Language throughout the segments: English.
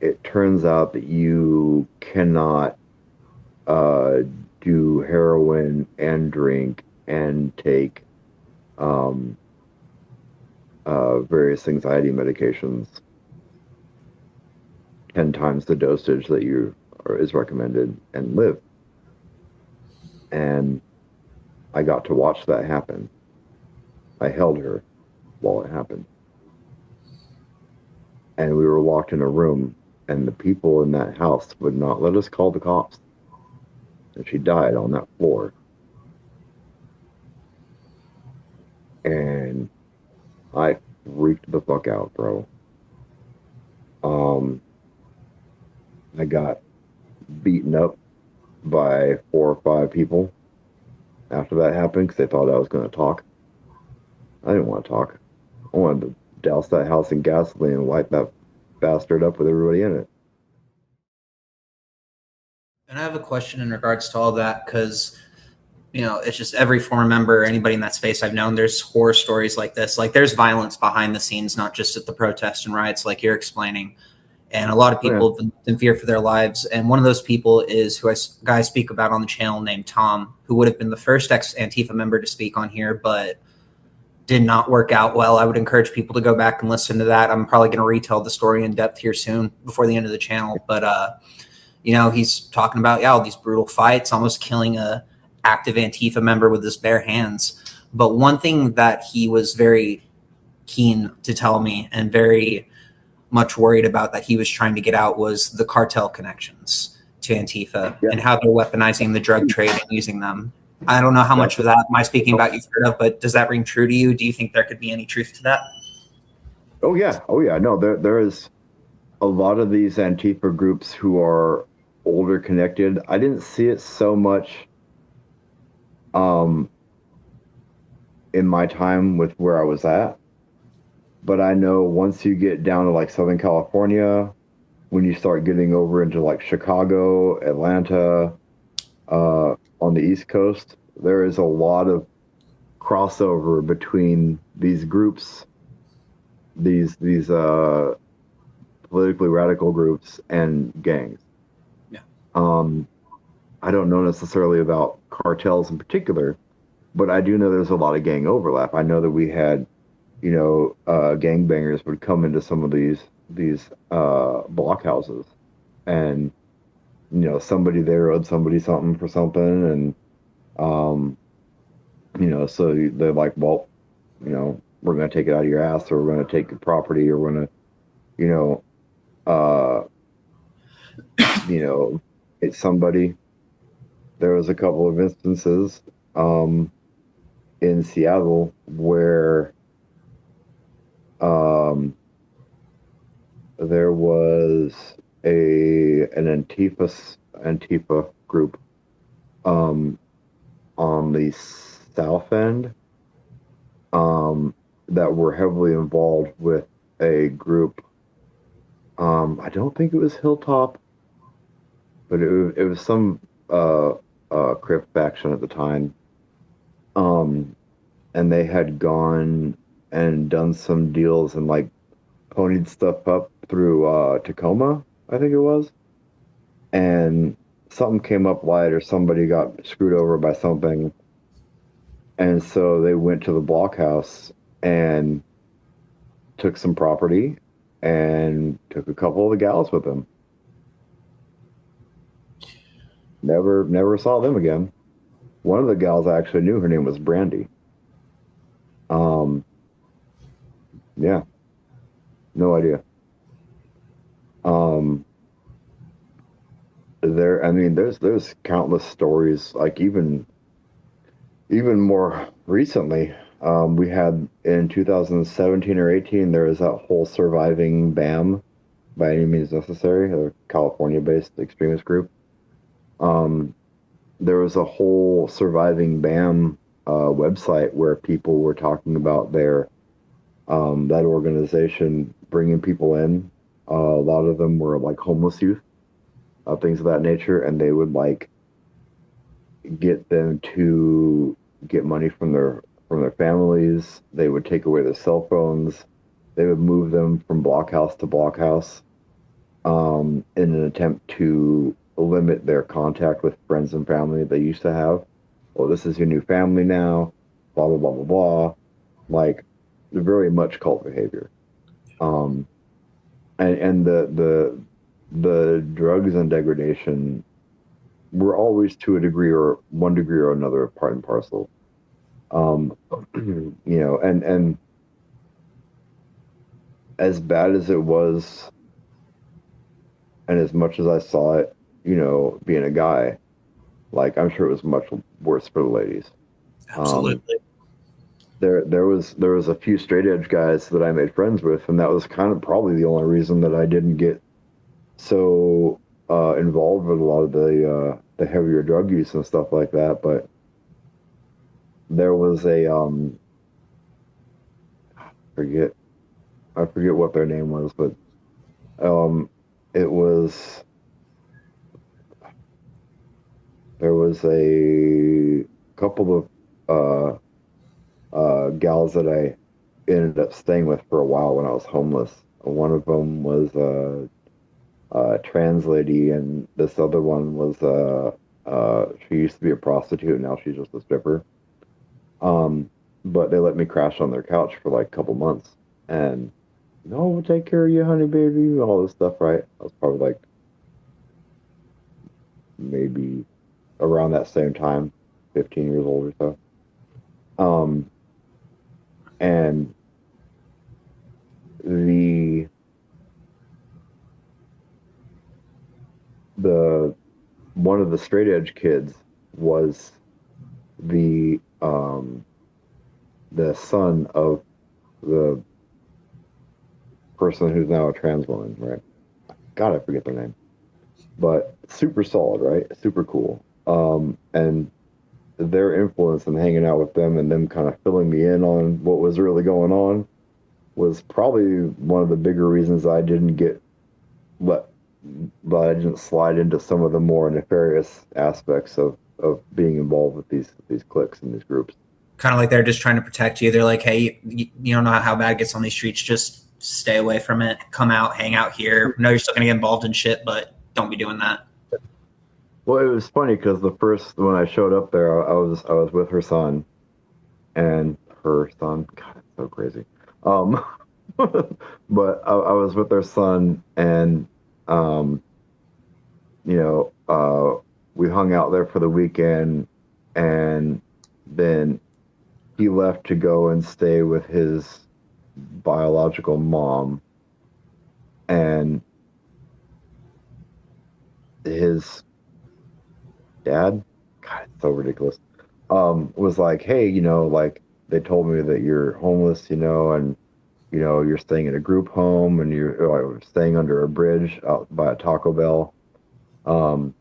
it turns out that you cannot uh, do heroin and drink and take um, various anxiety medications 10 times the dosage that is recommended and live. And I got to watch that happen. I held her while it happened. And we were locked in a room, and the people in that house would not let us call the cops. And she died on that floor. And I freaked the fuck out, bro. Um, I got beaten up by 4 or 5 people after that happened because they thought I was going to talk. I didn't want to talk. I wanted to douse that house in gasoline and light that bastard up with everybody in it. And I have a question in regards to all that because it's just every former member, anybody in that space I've known, there's horror stories like this. Like there's violence behind the scenes, not just at the protests and riots, like you're explaining. And a lot of Oh, yeah. people have been in fear for their lives. And one of those people is who guy I speak about on the channel named Tom, who would have been the first ex-Antifa member to speak on here, but did not work out well. I would encourage people to go back and listen to that. I'm probably going to retell the story in depth here soon before the end of the channel. But he's talking about all these brutal fights, almost killing a active Antifa member with his bare hands. But one thing that he was very keen to tell me and very much worried about that he was trying to get out was the cartel connections to Antifa Yeah. and how they're weaponizing the drug trade and using them. I don't know how much That's of that am I speaking oh, about you've heard of, but does that ring true to you? Do you think there could be any truth to that? oh yeah. Oh yeah. No, there is a lot of these Antifa groups who are older connected. I didn't see it so much um in my time with where I was at, but I know once you get down to like Southern California, when you start getting over into like Chicago, Atlanta, on the East Coast, there is a lot of crossover between these groups, these politically radical groups and gangs. Yeah. Um, I don't know necessarily about cartels in particular, but I do know there's a lot of gang overlap. I know that we had, gangbangers would come into some of these block houses, and somebody there owed somebody something for something, and um, so they're like, well, we're going to take it out of your ass, or we're going to take your property, or we're going to, you know, uh, it's somebody. There was a couple of instances um, in Seattle where um, there was an Antifa group um, on the south end um, that were heavily involved with a group. I don't think it was Hilltop, but it was some uh, Crip faction at the time. Um, and they had gone and done some deals and like ponied stuff up through Tacoma, I think it was. And something came up light or somebody got screwed over by something. And so they went to the blockhouse and took some property and took a couple of the gals with them. Never saw them again. One of the gals I actually knew, her name was Brandy. Um, yeah, no idea. Um, I mean, there's countless stories. Like even more recently, we had in 2017 or 18, there was that whole Surviving BAM by any means necessary, a California-based extremist group. Um, there was a whole Surviving BAM website where people were talking about that organization bringing people in. A lot of them were like homeless youth, things of that nature, and they would like get them to get money from their families. They would take away their cell phones. They would move them from blockhouse to blockhouse. in an attempt to limit their contact with friends and family they used to have. Well, this is your new family now, blah blah blah blah blah. Like very much cult behavior. Um, and the drugs and degradation were always to a degree or one degree or another part and parcel. Um, and as bad as it was, and as much as I saw it, being a guy, like I'm sure it was much worse for the ladies. Um, Absolutely. there was a few straight edge guys that I made friends with, and that was kind of probably the only reason that I didn't get so involved with a lot of the heavier drug use and stuff like that. But there was a forget I forget what their name was, but um, it was there was a couple of gals that I ended up staying with for a while when I was homeless. One of them was a trans lady, and this other one was she used to be a prostitute. Now she's just a stripper. Um, but they let me crash on their couch for like a couple months, and no, we'll take care of you, honey, baby, all this stuff. Right? I was probably like maybe around that same time, 15 years old or so. Um, and the the one of the straight edge kids was the the son of the person who's now a trans woman, right? God, I forget their name, but super solid, right? Super cool. And their influence and hanging out with them and them kind of filling me in on what was really going on was probably one of the bigger reasons I didn't get let, but I didn't slide into some of the more nefarious aspects of being involved with these cliques and these groups. Kind of like they're just trying to protect you. They're like, hey, you don't know how bad it gets on these streets. Just stay away from it. Come out, hang out here. No, you're still going to get involved in shit, but don't be doing that. Well, it was funny because the first when I showed up there, I was with her son and her son. God, it's so crazy. Um, but I was with their son, and um, you know, we hung out there for the weekend, and then he left to go and stay with his biological mom, and his dad. God, it's so ridiculous. Was like, hey, like they told me that you're homeless, and you're staying in a group home, and you're staying under a bridge out by a Taco Bell. Um,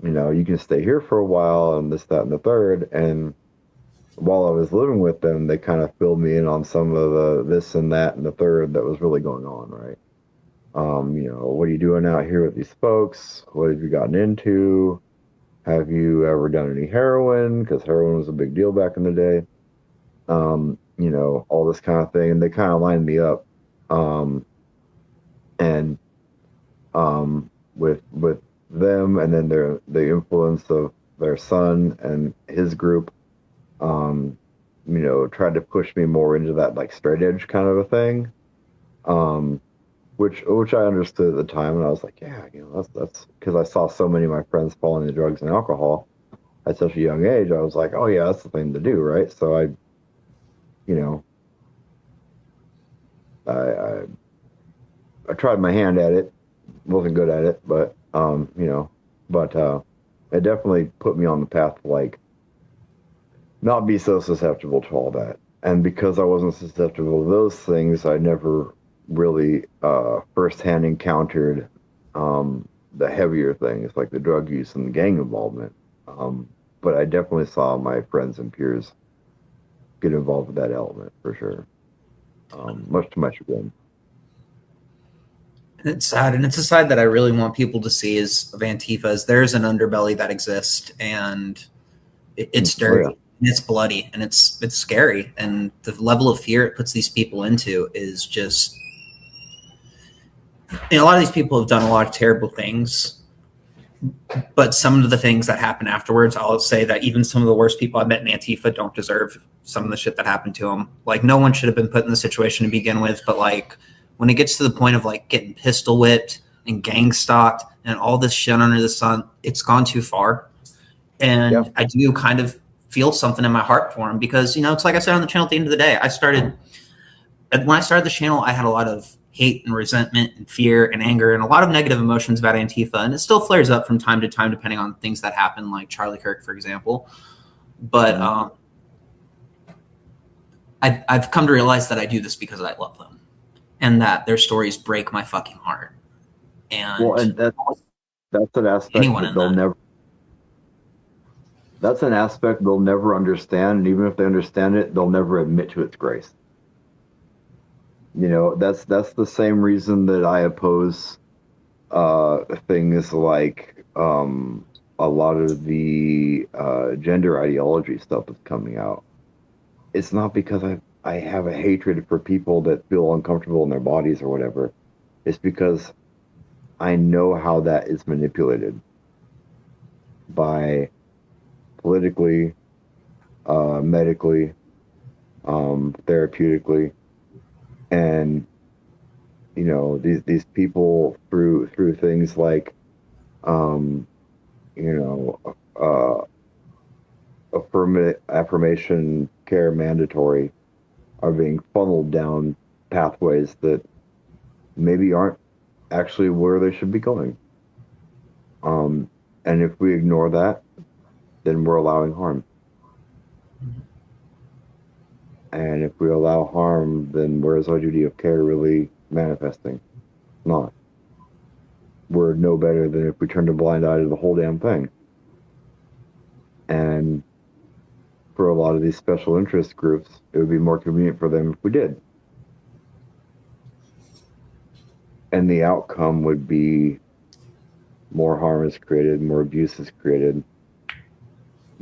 you can stay here for a while, and this, that, and the third. And while I was living with them, they kind of filled me in on some of the this and that and the third that was really going on, right? What are you doing out here with these folks? What have you gotten into? Have you ever done any heroin? Because heroin was a big deal back in the day. All this kind of thing. And they kind of lined me up. And with them, and then the influence of their son and his group, um, tried to push me more into that like straight edge kind of a thing. Um, which I understood at the time, and I was like, yeah, that's because I saw so many of my friends falling into drugs and alcohol at such a young age. I was like, oh yeah, that's the thing to do, right? So you know, I I, I tried my hand at it, wasn't good at it, but it definitely put me on the path to like not be so susceptible to all that. And because I wasn't susceptible to those things, I never really firsthand encountered the heavier things like the drug use and the gang involvement. But I definitely saw my friends and peers get involved with that element for sure, much to my chagrin. And it's sad, and it's a side that I really want people to see is of Antifa. Is there's an underbelly that exists, and it's Oh yeah. dirty, and it's bloody, and it's scary, and the level of fear it puts these people into is just a lot of these people have done a lot of terrible things, but some of the things that happen afterwards, I'll say that even some of the worst people I met in Antifa don't deserve some of the shit that happened to them. Like, no one should have been put in the situation to begin with, but like when it gets to the point of like getting pistol whipped and gang stalked and all this shit under the sun, it's gone too far. Yeah. And I do kind of feel something in my heart for him because, it's like I said on the channel at the end of the day, when I started the channel, I had a lot of hate and resentment and fear and anger and a lot of negative emotions about Antifa. And it still flares up from time to time, depending on things that happen, like Charlie Kirk, for example. But I've come to realize that I do this because I love them and that their stories break my fucking heart. And that's an aspect anyone that in that. that's an aspect they'll never understand. And even if they understand it, they'll never admit to its grace. That's the same reason that I oppose things like a lot of the gender ideology stuff that's coming out. It's not because I have a hatred for people that feel uncomfortable in their bodies or whatever. It's because I know how that is manipulated by politically, medically, therapeutically, and these people through things like um, you know affirmation care mandatory are being funneled down pathways that maybe aren't actually where they should be going. And if we ignore that, then we're allowing harm. And if we allow harm, then where is our duty of care really manifesting? Not. We're no better than if we turned a blind eye to the whole damn thing. And for a lot of these special interest groups, it would be more convenient for them if we did. And the outcome would be more harm is created, more abuse is created,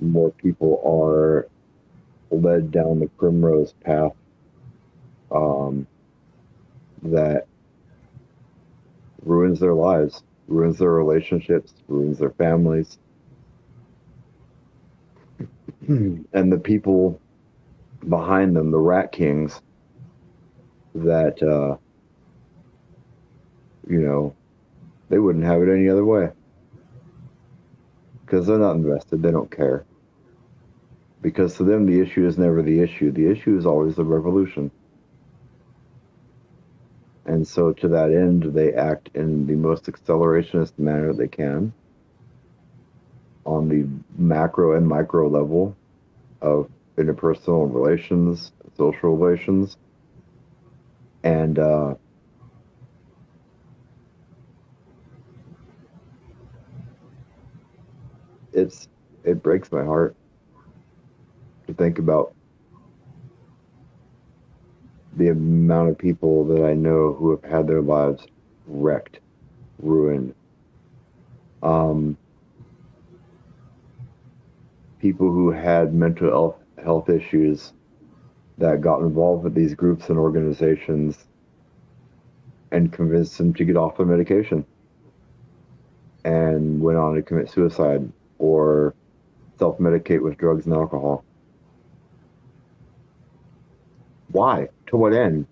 more people are led down the primrose path that ruins their lives, ruins their relationships, ruins their families. And the people behind them, the rat kings, that, they wouldn't have it any other way. Because they're not invested, they don't care. Because to them, the issue is never the issue. The issue is always the revolution. And so, to that end, they act in the most accelerationist manner they can on the macro and micro level of interpersonal relations, social relations. And it breaks my heart to think about the amount of people that I know who have had their lives wrecked, ruined. People who had mental health issues that got involved with these groups and organizations and convinced them to get off the medication and went on to commit suicide or self-medicate with drugs and alcohol. Why? To what end?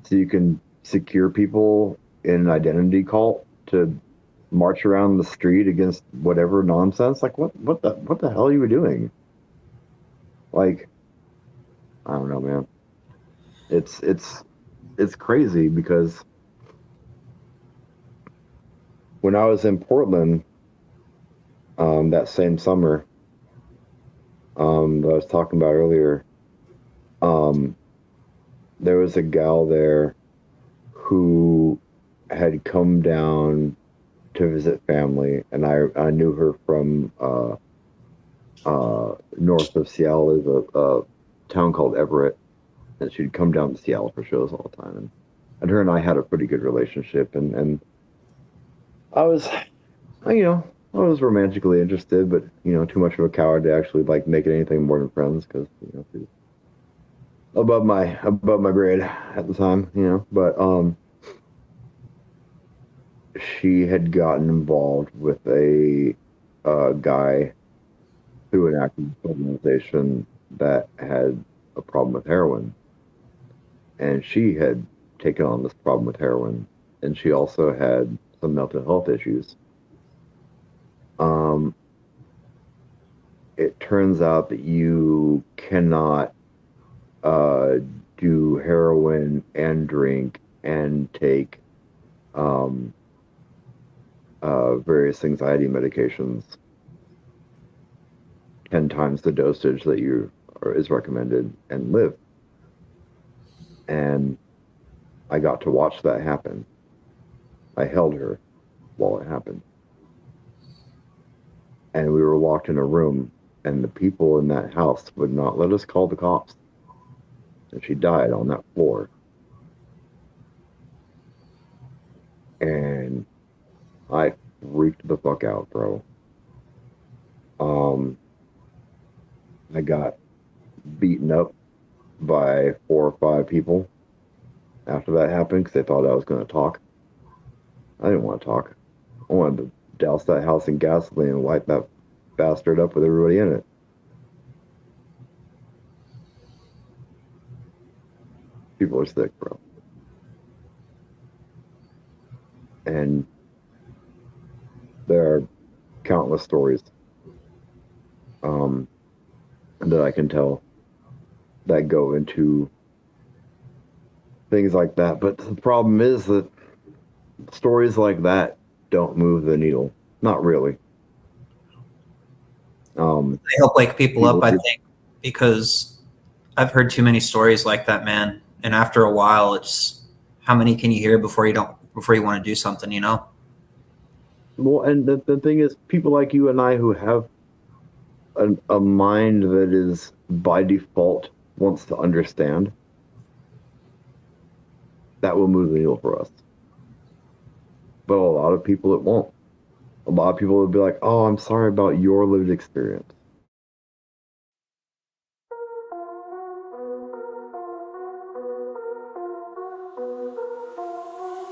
So you can secure people in an identity cult to march around the street against whatever nonsense? Like what the hell are you doing? Like, I don't know, man. It's crazy because when I was in Portland, that same summer, that I was talking about earlier, um, there was a gal there who had come down to visit family, and I knew her from north of Seattle. Is a town called Everett, and she'd come down to Seattle for shows all the time. And her and I had a pretty good relationship, and I was, I was romantically interested, but too much of a coward to actually like make it anything more than friends because she was above my grade at the time, But she had gotten involved with a guy through an active organization that had a problem with heroin, and she had taken on this problem with heroin, and she also had some mental health issues. Um, it turns out that you cannot uh, do heroin and drink and take um, various anxiety medications 10 times the dosage that is recommended and live. And I got to watch that happen. I held her while it happened. And we were locked in a room, and the people in that house would not let us call the cops. And she died on that floor. And I freaked the fuck out, bro. I got beaten up by 4 or 5 people after that happened because they thought I was going to talk. I didn't want to talk. I wanted to douse that house in gasoline and light that bastard up with everybody in it. People are sick, bro. And there are countless stories that I can tell that go into things like that. But the problem is that stories like that don't move the needle. Not really. They help wake people up, I think, because I've heard too many stories like that, man. And after a while, it's how many can you hear before you want to do something, you know? Well, and the thing is, people like you and I who have a mind that is by default wants to understand, that will move the needle for us. But a lot of people, it won't. A lot of people will be like, oh, I'm sorry about your lived experience.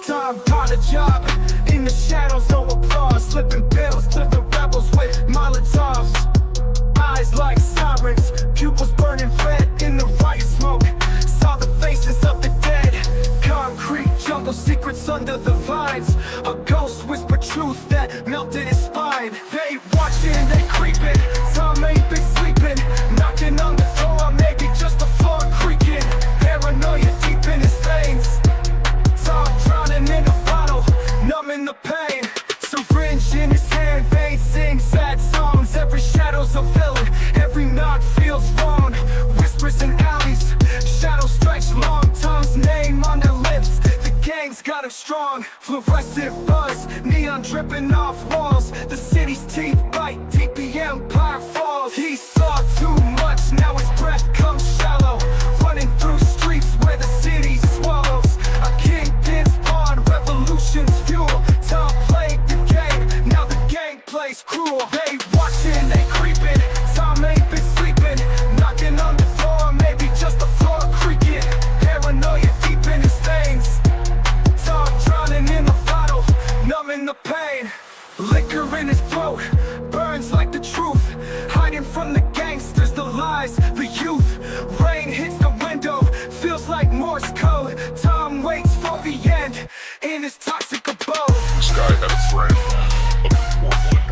Time on the job, in the shadows, no applause. Slipping bills to the rebels with Molotovs. Eyes like sirens, pupils burning red in the riot smoke. Saw the faces of the dead. Concrete jungle secrets under the vines. A ghost whispered truth that melted his spine. They watching, they creeping. Time ain't been sleeping. Knocking on the door, maybe just the floor creaking. Paranoia deep in his veins. Tom drowning in a bottle, numbing the pain. Syringe in his hand, veins sing sad songs. Every shadow's a villain, every knock feels wrong. Whispers in alleys, shadows stretch long. Tom's name on their lips, the gang's got him strong. Fluorescent buzz, neon dripping off walls. The city's teeth bite, deep the empire falls. He saw too much, now his breath comes shallow. Running through streets where the city swallows. A kingpin's pawn, revolution's fuel. Tom played the game, now the gang plays cruel. They watching, they creeping. Tom ain't been sleeping. Knocking on the door, maybe just the floor creaking. Paranoia deep in his veins. Tom drowning in a bottle, numbing the pain. Liquor in his throat, burns like the truth. Hiding from the gangsters, the lies, the youth. Rain hits the window, feels like Morse code. Tom waits for the end in his toxic abode. This guy had a friend up in Portland,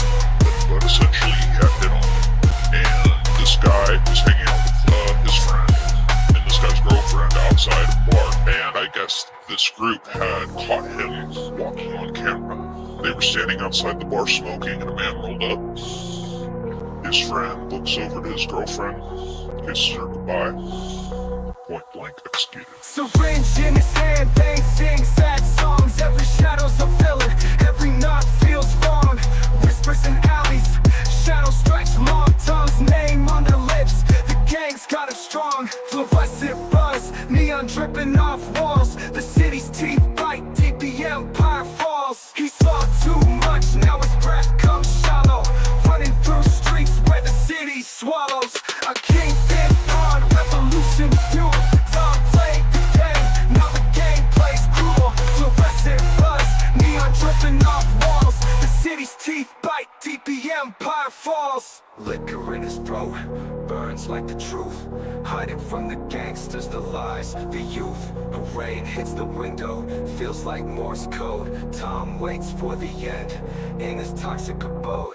but essentially he had hit on him. And this guy was hanging out with his friend and this guy's girlfriend outside a bar. And I guess this group had caught him walking on camera. They were standing outside the bar smoking, and a man rolled up. His friend looks over to his girlfriend, kisses her goodbye, point blank executed. Syringe in his hand, they sing sad songs. Every shadow's a villain, every knot feels wrong. Whispers in alleys, shadows stretch long. Tom's name on their lips, the gang's got him strong. Fluorescent buzz, neon dripping off walls. The city's teeth bite, deep the empire falls. He saw too much, now his breath comes shallow. Running through streets where the city swallows. A kingpin pawn, revolution fuel. Tom played the game, now the game plays cruel. falls. Liquor in his throat, burns like the truth. Hiding from the gangsters, the lies, the youth. The rain hits the window, feels like Morse code. Tom waits for the end in his toxic abode.